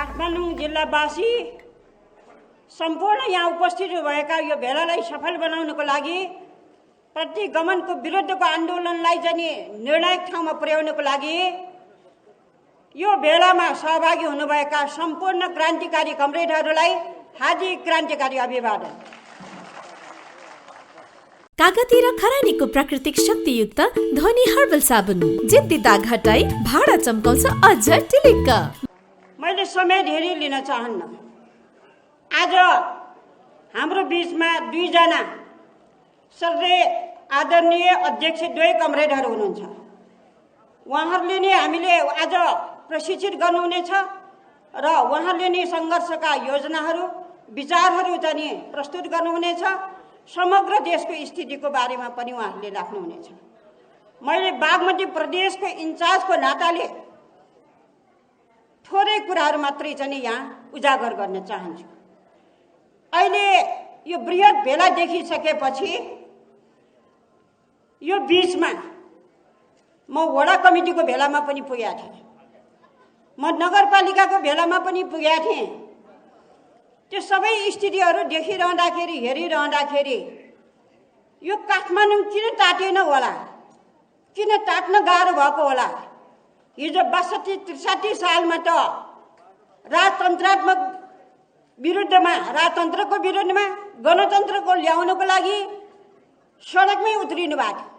काठमाडौँ जिल्लावासी सम्पूर्ण यहाँ उपस्थित भएका यो भेलालाई सफल बनाउनको लागि प्रतिगमनको विरुद्धको आन्दोलनलाई चाहिँ निर्णायक ठाउँमा पुर्याउनको लागि यो भेलामा सहभागी हुनुभएका सम्पूर्ण क्रान्तिकारी कमरेडहरूलाई हार्दिक क्रान्तिकारी अभिवादन। कागती र खरानीको प्राकृतिक शक्तियुक्त ध्वनि हर्बल साबुन जिद्दी दाग हटाई भाडा चम्काउँछ अझ टिलिक्क। मैले समय धेरै लिन चाहन्न। आज हाम्रो बीचमा दुईजना सर्वे आदरणीय अध्यक्ष दुवै कमरेडहरू हुनुहुन्छ। उहाँहरूले नै हामीले आज प्रशिक्षित गर्नुहुनेछ र उहाँहरूले नै सङ्घर्षका योजनाहरू विचारहरू चाहिँ प्रस्तुत गर्नुहुनेछ। समग्र देशको स्थितिको बारेमा पनि उहाँहरूले राख्नुहुनेछ। मैले बागमती प्रदेशको इन्चार्जको नाताले थोरै कुराहरू मात्रै चाहिँ यहाँ उजागर गर्न चाहन्छु। अहिले यो बृहत भेला देखिसकेपछि यो बीचमा म वडा कमिटीको भेलामा पनि पुगेका थिएँ, म नगरपालिकाको भेलामा पनि पुगेका थिएँ। त्यो सबै स्थितिहरू देखिरहँदाखेरि हेरिरहँदाखेरि यो काठमाडौँ किन टाटेन होला, किन टाट्न गाह्रो भएको होला। हिजो 62-63 सालमा त राजतन्त्रात्मक विरुद्धमा, राजतन्त्रको विरुद्धमा गणतन्त्रको ल्याउनको लागि सडकमै उत्रिनु भएको थियो।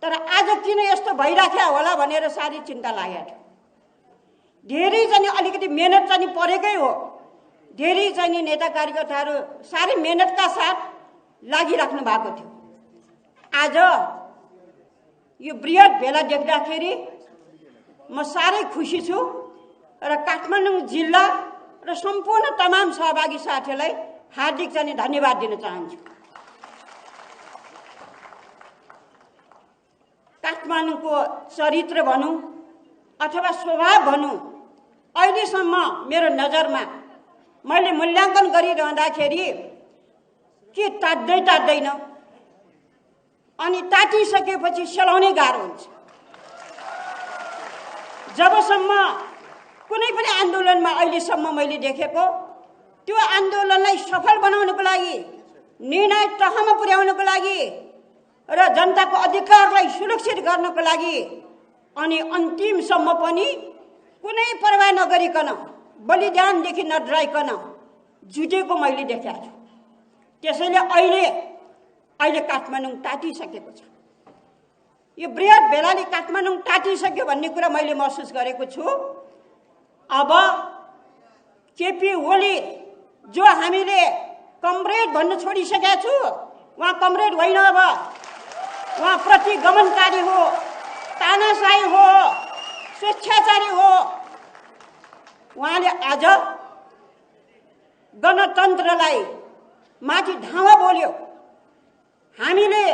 तर आज किन यस्तो भइराख्या होला भनेर साह्रै चिन्ता लागेको थियो। धेरै चाहिँ अलिकति मेहनत चाहिँ परेकै हो। धेरै चाहिँ नेता कार्यकर्ताहरू साह्रै मेहनतका साथ लागिराख्नु भएको थियो। आज यो बृहत भेला देख्दाखेरि म साह्रै खुसी छु र काठमाडौँ जिल्ला र सम्पूर्ण तमाम सहभागी साथीहरूलाई हार्दिक चाहिँ धन्यवाद दिन चाहन्छु। काठमाडौँको चरित्र भनौँ अथवा स्वभाव भनौँ, अहिलेसम्म मेरो नजरमा मैले मूल्याङ्कन गरिरहँदाखेरि के टाट्दैन, अनि टाटिसकेपछि सेलाउनै गाह्रो हुन्छ। जबसम्म कुनै पनि आन्दोलनमा अहिलेसम्म मैले देखेको त्यो आन्दोलनलाई सफल बनाउनको लागि, निर्णायक तहमा पुर्याउनको लागि र जनताको अधिकारलाई सुरक्षित गर्नको लागि अनि अन्तिमसम्म पनि कुनै परवाह नगरिकन, बलिदानदेखि नडराइकन जुटेको मैले देखेको छु। त्यसैले अहिले काठमाडौँ टाटिसकेको छ। यो बृहत भेलाले काठमाडौँ टाटिसक्यो भन्ने कुरा मैले महसुस गरेको छु। अब केपी ओली जो हामीले कमरेड भन्न छोडिसकेका छु, उहाँ कमरेड होइन। अब उहाँ प्रतिगमनकारी हो, तानाशाही हो, स्वेच्छाचारी हो। उहाँले आज गणतन्त्रलाई माथि धावा बोल्यो। हामीले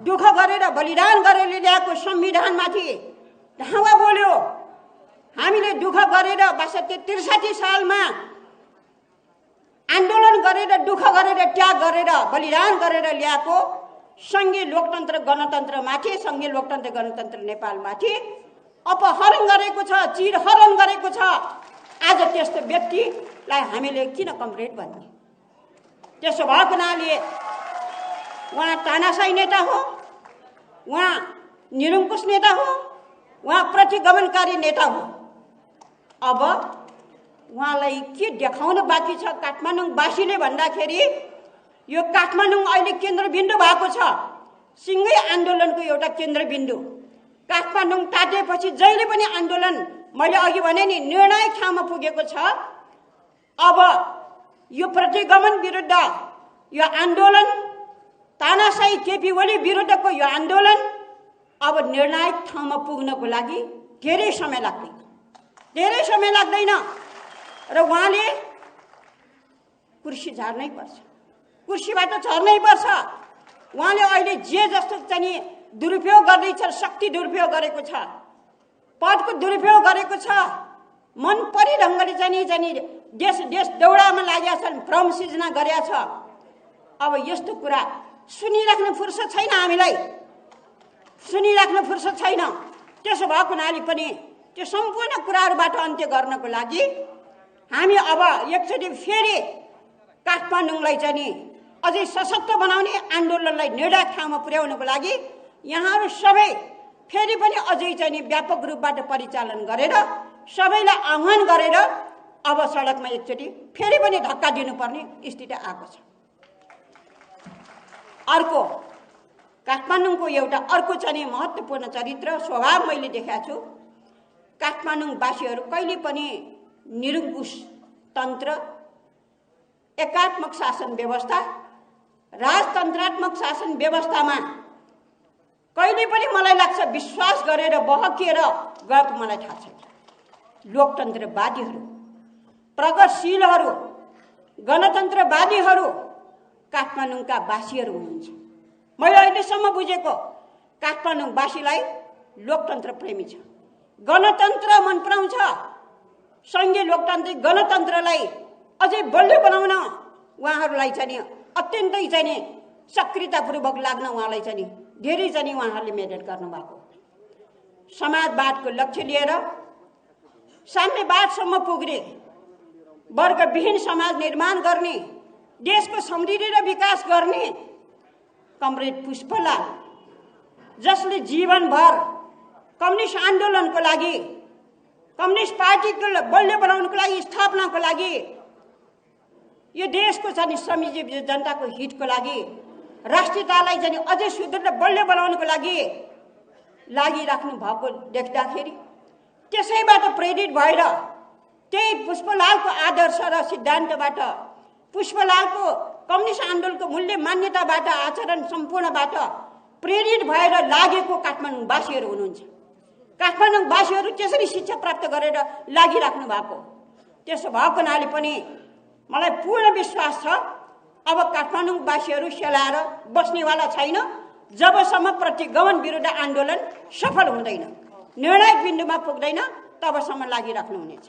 दुःख गरेर बलिदान गरेर ल्याएको संविधानमाथि धावा बोल्यो। हामीले दुःख गरेर 62-63 सालमा आन्दोलन गरेर, दुःख गरेर, त्याग गरेर, बलिदान गरेर ल्याएको सङ्घीय लोकतन्त्र गणतन्त्रमाथि, सङ्घीय लोकतन्त्र गणतन्त्र नेपालमाथि अपहरण गरेको छ, चिरहरण गरेको छ। आज त्यस्तो व्यक्तिलाई हामीले किन कमरेड भन्ने? त्यसो भएको हुनाले उहाँ तानाशाही नेता हो, उहाँ निरङ्कुश नेता हो, उहाँ प्रतिगमनकारी नेता हो। अब उहाँलाई के देखाउन बाँकी छ काठमाडौँवासीले भन्दाखेरि यो काठमाडौँ अहिले केन्द्रबिन्दु भएको छ, सिङ्गै आन्दोलनको एउटा केन्द्रबिन्दु। काठमाडौँ टाटेपछि जहिले पनि आन्दोलन, मैले अघि भने नि, निर्णायक ठाउँमा पुगेको छ। अब यो प्रतिगमन विरुद्ध यो आन्दोलन, तानाशाही केपी ओली विरुद्धको यो आन्दोलन अब निर्णायक ठाउँमा पुग्नको लागि धेरै समय लाग्दैन र उहाँले कुर्सी झार्नै पर्छ, कुर्सीबाट झर्नै पर्छ। उहाँले अहिले जे जस्तो चाहिँ दुरुपयोग गर्दैछ, शक्ति दुरुपयोग गरेको छ, पदको दुरुपयोग गरेको छ, मन परी ढङ्गले चाहिँ देश दौडामा लागेका छन्, भ्रम सिर्जना गरेका छ। अब यस्तो कुरा सुनिराख्न फुर्सद छैन, हामीलाई सुनिराख्न फुर्सद छैन। त्यसो भएको हुनाले पनि त्यो सम्पूर्ण कुराहरूबाट अन्त्य गर्नको लागि हामी अब एकचोटि फेरि काठमाडौँलाई चाहिँ नि अझै सशक्त बनाउने आन्दोलनलाई निर्णायक ठाउँमा पुर्याउनको लागि यहाँहरू सबै फेरि पनि अझै चाहिँ नि व्यापक रूपबाट परिचालन गरेर सबैलाई आह्वान गरेर अब सडकमा एकचोटि फेरि पनि धक्का दिनुपर्ने स्थिति आएको छ। अर्को काठमाडौँको एउटा अर्को चाहिँ महत्त्वपूर्ण चरित्र स्वभाव मैले देखाएको छु। काठमाडौँवासीहरू कहिले पनि निरङ्कुश तन्त्र, एकात्मक शासन व्यवस्था, राजतन्त्रात्मक शासन व्यवस्थामा कहिले पनि मलाई लाग्छ विश्वास गरेर बहकिएर गएको मलाई थाहा छैन। लोकतन्त्रवादीहरू, प्रगतिशीलहरू, गणतन्त्रवादीहरू काठमाडौँका वासीहरू हुनुहुन्छ। मैले अहिलेसम्म बुझेको काठमाडौँवासीलाई लोकतन्त्र प्रेमी छ, गणतन्त्र मन पराउँछ। सङ्घीय लोकतान्त्रिक गणतन्त्रलाई अझै बलियो बनाउन उहाँहरूलाई चाहिँ अत्यन्तै चाहिँ सक्रियतापूर्वक लाग्न उहाँलाई चाहिँ धेरै चाहिँ उहाँहरूले मेहनत गर्नुभएको। समाजवादको लक्ष्य लिएर साम्यवादसम्म पुग्ने, वर्गविहीन समाज निर्माण गर्ने, देशको समृद्धि र विकास गर्ने कमरेड पुष्पलाल, जसले जीवनभर कम्युनिस्ट आन्दोलनको लागि, कम्युनिस्ट पार्टीको बलियो बनाउनको लागि, स्थापनाको लागि, यो देशको चाहिँ श्रमजीवी जनताको हितको लागि, राष्ट्रियतालाई चाहिँ अझै सुदृढ बलियो बनाउनको लागि लागिराख्नु भएको देख्दाखेरि त्यसैबाट प्रेरित भएर त्यही पुष्पलालको आदर्श र सिद्धान्तबाट, पुष्पलालको कम्युनिस्ट आन्दोलनको मूल्य मान्यताबाट, आचरण सम्पूर्णबाट प्रेरित भएर लागेको काठमाडौँवासीहरू हुनुहुन्छ। काठमाडौँवासीहरू त्यसरी शिक्षा प्राप्त गरेर लागिराख्नु भएको। त्यसो भएको हुनाले पनि मलाई पूर्ण विश्वास छ अब काठमाडौँवासीहरू सेलाएर बस्नेवाला छैन जबसम्म प्रतिगमन विरुद्ध आन्दोलन सफल हुँदैन, निर्णायक बिन्दुमा पुग्दैन, तबसम्म लागिराख्नु हुनेछ।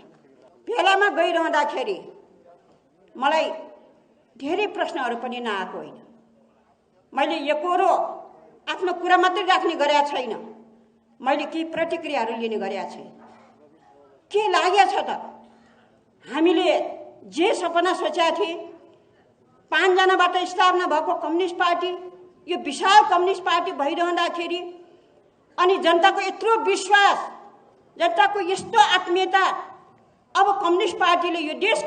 भेलामा गइरहँदाखेरि मलाई धेरै प्रश्नहरू पनि नआएको होइन। मैले एकरो आफ्नो कुरा मात्रै राख्ने गरेका छैन, मैले केही प्रतिक्रियाहरू लिने गरेका छु। के लागेको छ त, हामीले जे सपना सोचेका थिए 5 जनाबाट स्थापना भएको कम्युनिस्ट पार्टी, यो विशाल कम्युनिस्ट पार्टी भइरहँदाखेरि अनि जनताको यत्रो विश्वास, जनताको यस्तो आत्मीयता, अब कम्युनिस्ट पार्टीले यो देश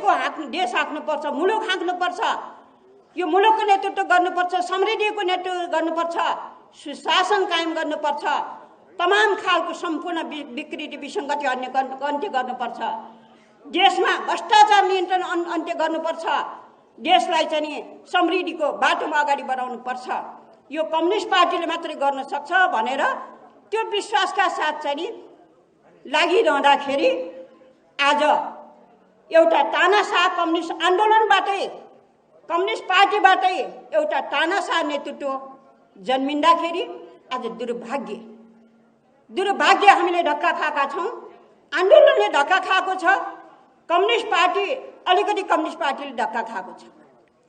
हाँक्नुपर्छ, मुलुक हाँक्नुपर्छ, यो मुलुकको नेतृत्व गर्नुपर्छ, समृद्धिको नेतृत्व गर्नुपर्छ, सुशासन कायम गर्नुपर्छ, तमाम खालको सम्पूर्ण विकृति विसङ्गति अन्त्य गर्नुपर्छ, देशमा भ्रष्टाचार नियन्त्रण अन्त्य गर्नुपर्छ, देशलाई चाहिँ समृद्धिको बाटोमा अगाडि बढाउनुपर्छ, यो कम्युनिस्ट पार्टीले मात्रै गर्न सक्छ भनेर त्यो विश्वासका साथ चाहिँ लागिरहँदाखेरि आज एउटा तानाशाह कम्युनिस्ट आन्दोलनबाटै, कम्युनिस्ट पार्टीबाटै एउटा तानाशाह नेतृत्व जन्मिँदाखेरि आज दुर्भाग्य हामीले धक्का खाएका छौँ। आन्दोलनले धक्का खाएको छ, कम्युनिस्ट पार्टी, अलिकति कम्युनिस्ट पार्टीले धक्का खाएको छ,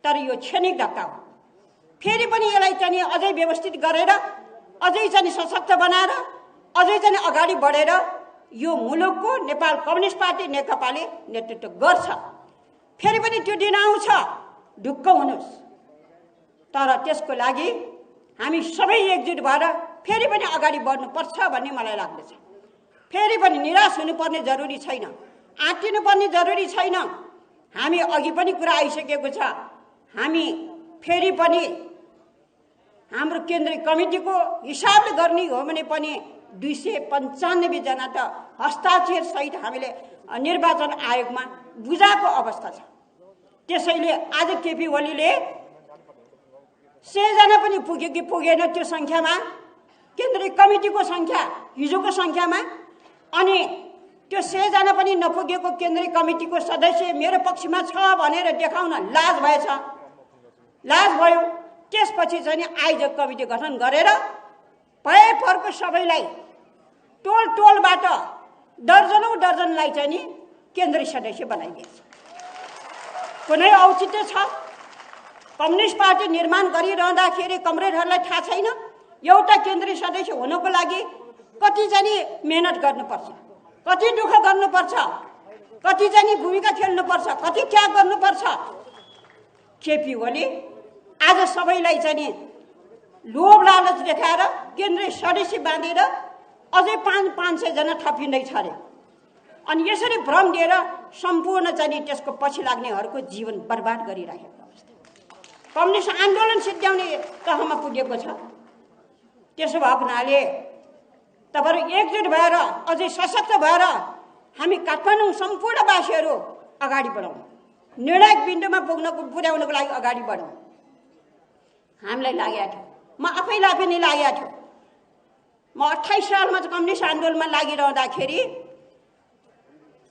तर यो क्षणिक धक्का हो। फेरि पनि यसलाई चाहिँ अझै व्यवस्थित गरेर, अझै चाहिँ सशक्त बनाएर, अझै चाहिँ अगाडि बढेर यो मुलुकको नेपाल कम्युनिस्ट पार्टी नेकपाले नेतृत्व गर्छ। फेरि पनि त्यो दिन आउँछ, ढुक्क हुनुहोस्। तर त्यसको लागि हामी सबै एकजुट भएर फेरि पनि अगाडि बढ्नुपर्छ भन्ने मलाई लाग्दछ। फेरि पनि निराश हुनुपर्ने जरुरी छैन, आँटिनुपर्ने जरुरी छैन। हामी अघि पनि कुरा आइसकेको छ, हामी फेरि पनि हाम्रो केन्द्रीय कमिटीको हिसाबले गर्ने हो भने पनि 295 जना त हस्ताक्षर सहित हामीले निर्वाचन आयोगमा बुझाएको अवस्था छ। त्यसैले आज केपी ओलीले 100 जना पनि पुग्यो कि पुगेन त्यो संख्यामा, केन्द्रीय कमिटीको संख्या हिजोको संख्यामा, अनि त्यो 100 जना पनि नपुगेको केन्द्रीय कमिटीको सदस्य मेरो पक्षमा छ भनेर देखाउन लाज भएछ, लाज भयो। त्यसपछि चाहिँ आयोजक कमिटी गठन गरेर भएपरको सबैलाई टोलबाट दर्जनलाई चाहिँ केन्द्रीय सदस्य बनाइदिएछ। कुनै औचित्य छ? कम्युनिस्ट पार्टी निर्माण गरिरहँदाखेरि कमरेडहरूलाई थाहा छैन एउटा केन्द्रीय सदस्य हुनको लागि कति चाहिँ मेहनत गर्नुपर्छ, कति दुःख गर्नुपर्छ, कति चाहिँ भूमिका खेल्नुपर्छ, कति त्याग गर्नुपर्छ। केपी ओली आज सबैलाई चाहिँ लोभ लालच देखाएर केन्द्रीय सदस्य बाँधेर अझै 500 जना थपिँदैछ अरे। अनि यसरी भ्रम दिएर सम्पूर्ण चाहिँ त्यसको पछि लाग्नेहरूको जीवन बर्बाद गरिरहेको अवस्था। कम्युनिस्ट आन्दोलन सिद्ध्याउने तहमा पुगेको छ। त्यसो भएको हुनाले तपाईहरु एकजुट भएर अझै सशक्त भएर हामी काठमाडौँ सम्पूर्णवासीहरू अगाडि बढौँ, निर्णायक बिन्दुमा पुर्याउनको लागि अगाडि बढौँ। हामीलाई लागेको थियो, म आफैलाई पनि लागेको थियो। म 28 सालमा कम्युनिस्ट आन्दोलनमा लागिरहँदाखेरि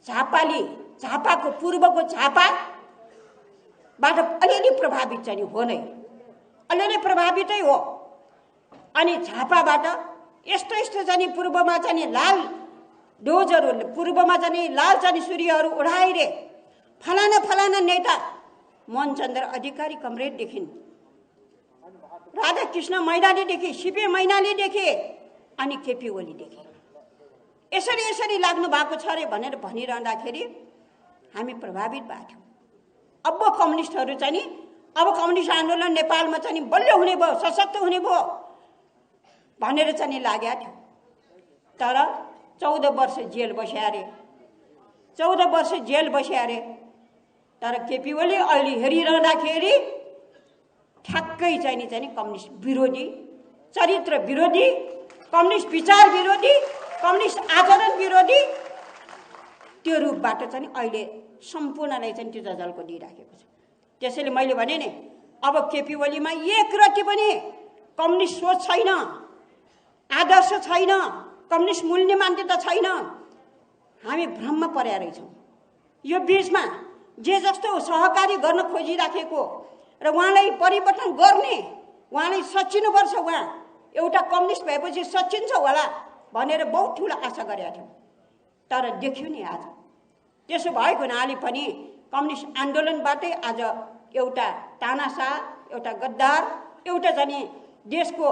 झापाको पूर्वको झापाबाट अलिअलि प्रभावित चाहिँ हो नै, अलिअलि प्रभावितै हो। अनि झापाबाट यस्तो चाहिँ पूर्वमा चाहिँ लाल डोजहरू, पूर्वमा चाहिँ लाल चाहिँ सूर्यहरू उडाइरे फलाना नेता मोहनचन्द्र अधिकारी कमरेडदेखि राधाकृष्ण मैनालीदेखि सीपी मैनालीदेखि अनि केपी ओलीदेखि यसरी लाग्नु भएको छ रे भनेर भनिरहँदाखेरि हामी प्रभावित भएका थियौँ। अब कम्युनिस्टहरू चाहिँ अब कम्युनिस्ट आन्दोलन नेपालमा चाहिँ बलियो हुने भयो, सशक्त हुने भयो भनेर चाहिँ लागेको थियो। तर 14 वर्ष जेल बस्या अरे, 14 वर्ष जेल बस्या अरे। तर केपी ओली अहिले हेरिरहँदाखेरि ठ्याक्कै चाहिँ कम्युनिस्ट विरोधी, चरित्र विरोधी, कम्युनिस्ट विचार विरोधी, कम्युनिस्ट आचरण विरोधी त्यो रूपबाट चाहिँ अहिले सम्पूर्णलाई चाहिँ त्यो जजल्को दिइराखेको छ। त्यसैले मैले भने नि अब केपी ओलीमा एक रति पनि कम्युनिस्ट सोच छैन, आदर्श छैन, कम्युनिस्ट मूल्य मान्यता छैन। हामी भ्रममा परेका रहेछौँ। यो बीचमा जे जस्तो सहकारी गर्न खोजिराखेको र उहाँलाई परिवर्तन गर्ने, उहाँलाई सचिनुपर्छ, उहाँ एउटा कम्युनिस्ट भएपछि सचिन्छ होला भनेर बहुत ठुलो आशा गरेका थियौँ। तर देख्यो नि आज त्यसो भएको हुनाले पनि कम्युनिस्ट आन्दोलनबाटै आज एउटा तानाशाह, एउटा गद्दार, एउटा चाहिँ देशको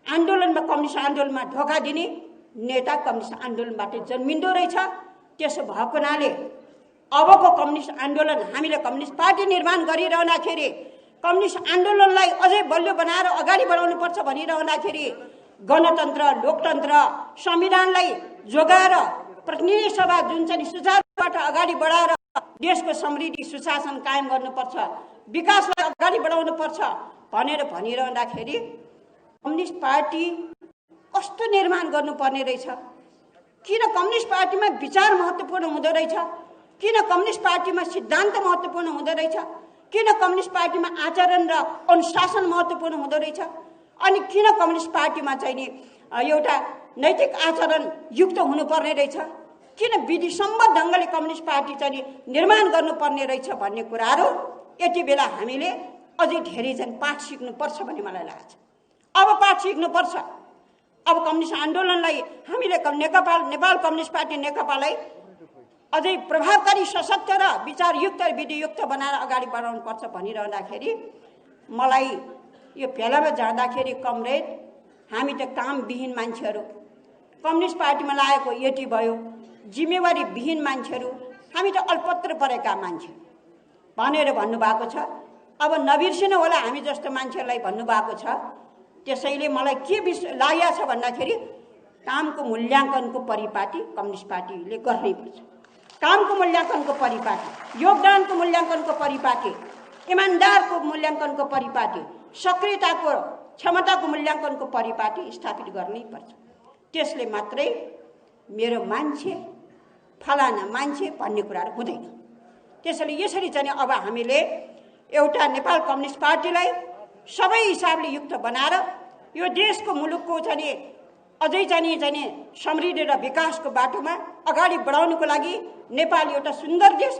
आन्दोलनमा, कम्युनिस्ट आन्दोलनमा धोका दिने नेता कम्युनिस्ट आन्दोलनबाटै जन्मिँदो रहेछ। त्यसो भएको हुनाले अबको कम्युनिस्ट आन्दोलन हामीले कम्युनिस्ट पार्टी निर्माण गरिरहँदाखेरि कम्युनिस्ट आन्दोलनलाई अझै बलियो बनाएर अगाडि बढाउनुपर्छ भनिरहँदाखेरि गणतन्त्र, लोकतन्त्र, संविधानलाई जोगाएर प्रतिनिधि सभा जुन चाहिँ सुचारुबाट अगाडि बढाएर देशको समृद्धि सुशासन कायम गर्नुपर्छ, विकासलाई अगाडि बढाउनुपर्छ भनेर भनिरहँदाखेरि कम्युनिस्ट पार्टी कस्तो निर्माण गर्नुपर्ने रहेछ, किन कम्युनिस्ट पार्टीमा विचार महत्त्वपूर्ण हुँदो रहेछ, किन कम्युनिस्ट पार्टीमा सिद्धान्त महत्त्वपूर्ण हुँदो रहेछ, किन कम्युनिस्ट पार्टीमा आचरण र अनुशासन महत्त्वपूर्ण हुँदो रहेछ, अनि किन कम्युनिस्ट पार्टीमा चाहिँ नि एउटा नैतिक आचरण युक्त हुनुपर्ने रहेछ, किन विधिसम्मत ढङ्गले कम्युनिस्ट पार्टी चाहिँ निर्माण गर्नुपर्ने रहेछ भन्ने कुराहरू यति बेला हामीले अझै धेरै चाहिँ पाठ सिक्नुपर्छ भन्ने मलाई लाग्छ। अब पाठ सिक्नुपर्छ। अब कम्युनिस्ट आन्दोलनलाई हामीले नेपाल कम्युनिस्ट पार्टी नेकपालाई अझै प्रभावकारी, सशक्त र विचारयुक्त र विधियुक्त बनाएर अगाडि बढाउनुपर्छ भनिरहँदाखेरि मलाई यो भेलामा जाँदाखेरि कमरेड हामी त कामविहीन मान्छेहरू, कम्युनिस्ट पार्टीमा लागेको यति भयो, जिम्मेवारी विहीन मान्छेहरू, हामी त अल्पत्र परेका मान्छे भनेर भन्नुभएको छ। अब नबिर्सिनु होला हामी जस्तो मान्छेहरूलाई भन्नुभएको छ। त्यसैले मलाई के लागेको छ भन्दाखेरि कामको मूल्याङ्कनको परिपाटी कम्युनिस्ट पार्टीले गर्नैपर्छ। कामको मूल्याङ्कनको परिपाटी, योगदानको मूल्याङ्कनको परिपाटी, इमान्दारको मूल्याङ्कनको परिपाटी, सक्रियताको क्षमताको मूल्याङ्कनको परिपाटी स्थापित गर्नैपर्छ। त्यसले मात्रै मेरो मान्छे फलाना मान्छे भन्ने कुराहरू हुँदैन। त्यसैले यसरी चाहिँ अब हामीले एउटा नेपाल कम्युनिस्ट पार्टीलाई सबै हिसाबले युक्त बनाएर यो देशको मुलुकको चाहिँ अझै चाहिँ समृद्धि र विकासको बाटोमा अगाडि बढाउनको लागि, नेपाल एउटा सुन्दर देश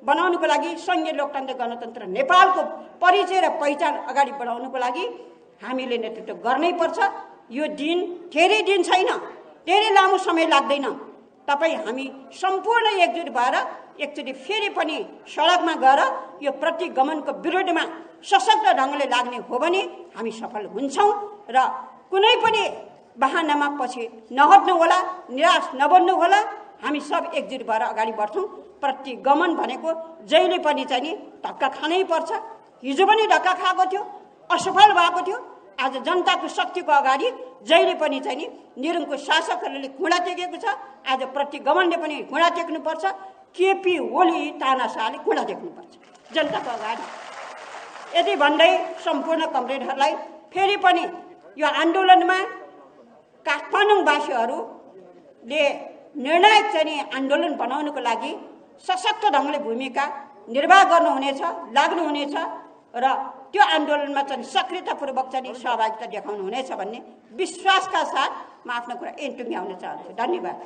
बनाउनको लागि, संघीय लोकतन्त्र गणतन्त्र नेपालको परिचय र पहिचान अगाडि बढाउनको लागि हामीले नेतृत्व गर्नैपर्छ। यो दिन धेरै दिन छैन, धेरै लामो समय लाग्दैन। तपाईँ हामी सम्पूर्ण एकजुट भएर एकचोटि फेरि पनि सडकमा गएर यो प्रतिगमनको विरोधमा सशक्त ढङ्गले लाग्ने हो भने हामी सफल हुन्छौँ र कुनै पनि बहानामा पछि नहट्नु होला, निराश नबन्नु होला। हामी सब एकजुट भएर अगाडि बढ्छौँ। प्रतिगमन भनेको जहिले पनि चाहिँ नि धक्का खानै पर्छ। हिजो पनि धक्का खाएको थियो, असफल भएको थियो। आज जनताको शक्तिको अगाडि जहिले पनि चाहिँ नि निरङ्कुश शासकहरूले खुँडा टेकेको छ। आज प्रतिगमनले पनि खुँडा टेक्नुपर्छ। केपी ओली तानाशाहले खुँडा टेक्नुपर्छ जनताको अगाडि। यति भन्दै सम्पूर्ण कमरेडहरूलाई फेरि पनि यो आन्दोलनमा काठमाडौँवासीहरूले निर्णायक चाहिँ आन्दोलन बनाउनको लागि सशक्त ढङ्गले भूमिका निर्वाह गर्नुहुनेछ, लाग्नुहुनेछ र त्यो आन्दोलनमा चाहिँ सक्रियतापूर्वक चाहिँ सहभागिता देखाउनुहुनेछ भन्ने विश्वासका साथ म आफ्नो कुरा यहीँ टुङ्ग्याउन चाहन्छु। धन्यवाद।